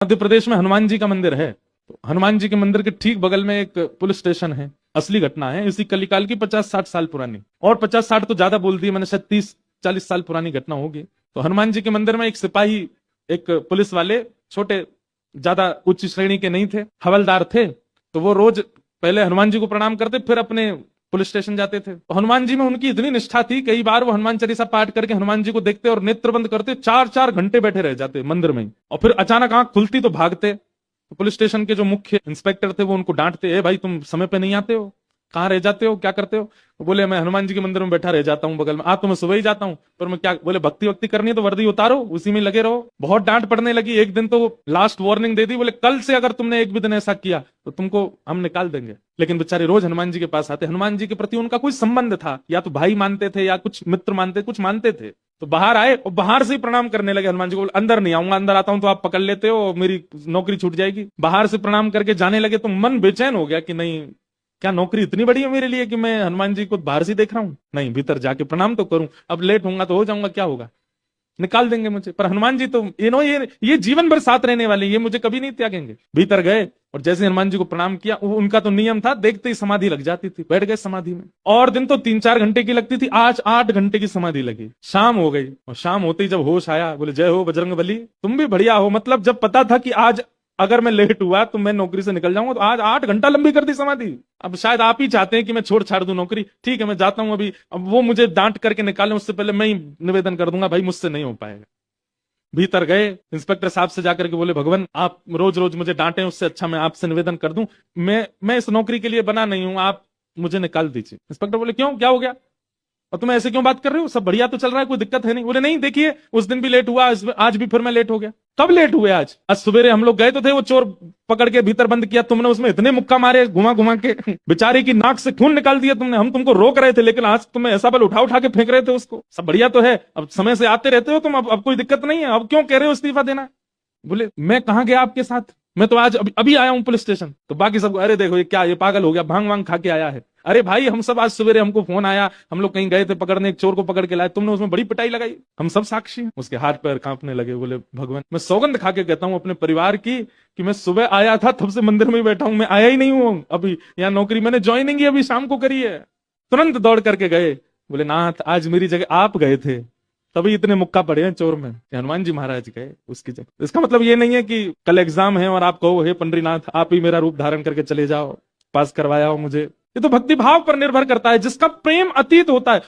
मध्य प्रदेश में हनुमान जी का मंदिर है, तो हनुमान जी के मंदिर के ठीक बगल में एक पुलिस स्टेशन है। असली घटना है, इसी कलिकाल की 50-60 साल पुरानी, और 50-60 तो ज्यादा बोल दी मैंने, शायद 30-40 साल पुरानी घटना होगी। तो हनुमान जी के मंदिर में एक सिपाही, एक पुलिस वाले, छोटे, ज्यादा उच्च श्रेणी के नहीं थे, हवलदार थे। तो वो रोज पहले हनुमान जी को प्रणाम करते, फिर अपने पुलिस स्टेशन जाते थे। तो हनुमान जी में उनकी इतनी निष्ठा थी, कई बार वो हनुमान चालीसा पाठ करके हनुमान जी को देखते और नेत्र बंद करते, 4-4 घंटे बैठे रह जाते मंदिर में ही। और फिर अचानक आंख खुलती तो भागते। तो पुलिस स्टेशन के जो मुख्य इंस्पेक्टर थे वो उनको डांटते, ए भाई तुम समय पे नहीं आते हो, कहाँ रह जाते हो, क्या करते हो? तो बोले मैं हनुमान जी के मंदिर में बैठा रह जाता हूँ बगल में। तो मैं सुबह ही जाता हूँ, पर मैं क्या, बोले भक्ति वक्ति करनी है तो वर्दी उतारो, उसी में लगे रहो। बहुत डांट पड़ने लगी। एक दिन तो लास्ट वार्निंग दे दी, बोले कल से अगर तुमने एक भी दिन ऐसा किया तो तुमको हम निकाल देंगे। लेकिन बेचारे रोज हनुमान जी के पास आते। हनुमान जी के प्रति उनका कोई संबंध था, या तो भाई मानते थे या कुछ मित्र मानते, कुछ मानते थे। तो बाहर आए और बाहर से ही प्रणाम करने लगे हनुमान जी को। अंदर नहीं आऊंगा, अंदर आता हूं तो आप पकड़ लेते हो, मेरी नौकरी छूट जाएगी। बाहर से प्रणाम करके जाने लगे। तो मन बेचैन हो गया कि नहीं, क्या नौकरी इतनी बड़ी है मेरे लिए कि मैं हनुमान जी को बाहर से देख रहा हूं? नहीं, भीतर जाके प्रणाम तो करूं। अब लेट होऊंगा तो हो जाऊंगा, क्या होगा, निकाल देंगे मुझे। पर हनुमान जी तो ये जीवन भर साथ रहने वाले, ये मुझे कभी नहीं त्यागेंगे। भीतर गए और जैसे हनुमान जी को प्रणाम किया, उनका तो नियम था, देखते ही समाधि लग जाती थी, बैठ गए समाधि में। और दिन तो 3-4 घंटे की लगती थी, आज 8 घंटे की समाधि लगी। शाम हो गई और शाम होते ही जब होश आया, बोले जय हो बजरंगबली, तुम भी बढ़िया हो। मतलब जब पता था कि आज अगर मैं लेट हुआ तो मैं नौकरी से निकल जाऊंगा, तो आज 8 घंटा लंबी कर दी समाधि। अब शायद आप ही चाहते हैं कि मैं छोड़ छाड़ दूं नौकरी। ठीक है, मैं जाता हूं अभी। अब वो मुझे डांट करके निकालें उससे पहले मैं ही निवेदन कर दूंगा, भाई मुझसे नहीं हो पाएगा। भीतर गए, इंस्पेक्टर साहब से जाकर के बोले, भगवान आप रोज रोज मुझे डांटे, उससे अच्छा मैं आपसे निवेदन कर दूं, मैं इस नौकरी के लिए बना नहीं हूं, आप मुझे निकाल दीजिए। इंस्पेक्टर बोले क्यों, क्या हो गया, और तुम ऐसे क्यों बात कर रहे हो, सब बढ़िया तो चल रहा है, कोई दिक्कत है नहीं? बोले नहीं, देखिए उस दिन भी लेट हुआ, आज भी फिर मैं लेट हो गया। कब लेट हुए? आज सवेरे हम लोग गए तो थे, वो चोर पकड़ के भीतर बंद किया तुमने, उसमें इतने मुक्का मारे घुमा घुमा के, बेचारे की नाक से खून निकाल दिया तुमने। हम तुमको रोक रहे थे, लेकिन आज तुम्हें ऐसा बल उठा उठा के फेंक रहे थे उसको। सब बढ़िया तो है, अब समय से आते रहते हो तुम, अब कोई दिक्कत नहीं है, अब क्यों कह रहे हो इस्तीफा देना? बोले मैं कहाँ गया आपके साथ, मैं तो आज अभी आया हूं पुलिस स्टेशन। तो बाकी सब, अरे देखो ये क्या, ये पागल हो गया, भांग वांग खा के आया है। अरे भाई हम सब आज सवेरे, हमको फोन आया, हम लोग कहीं गए थे पकड़ने, एक चोर को पकड़ के लाए, तुमने उसमें बड़ी पिटाई लगाई, हम सब साक्षी हैं। उसके हाथ पैर कांपने लगे। बोले भगवान, मैं सौगंध खा के कहता हूँ अपने परिवार की कि मैं सुबह आया था, तब से मंदिर में ही बैठा हूं, मैं आया ही नहीं हूं अभी यहाँ नौकरी, मैंने ज्वाइनिंग ही अभी शाम को करी है। तुरंत दौड़ करके गए। बोले नाथ, आज मेरी जगह आप गए थे, तभी इतने मुक्का पड़े हैं चोर में। हनुमान जी महाराज गए उसकी जगह। इसका मतलब ये नहीं है कि कल एग्जाम है और आप कहो हे पंडरीनाथ आप ही मेरा रूप धारण करके चले जाओ, पास करवाया हो मुझे। ये तो भक्ति भाव पर निर्भर करता है, जिसका प्रेम अतीत होता है।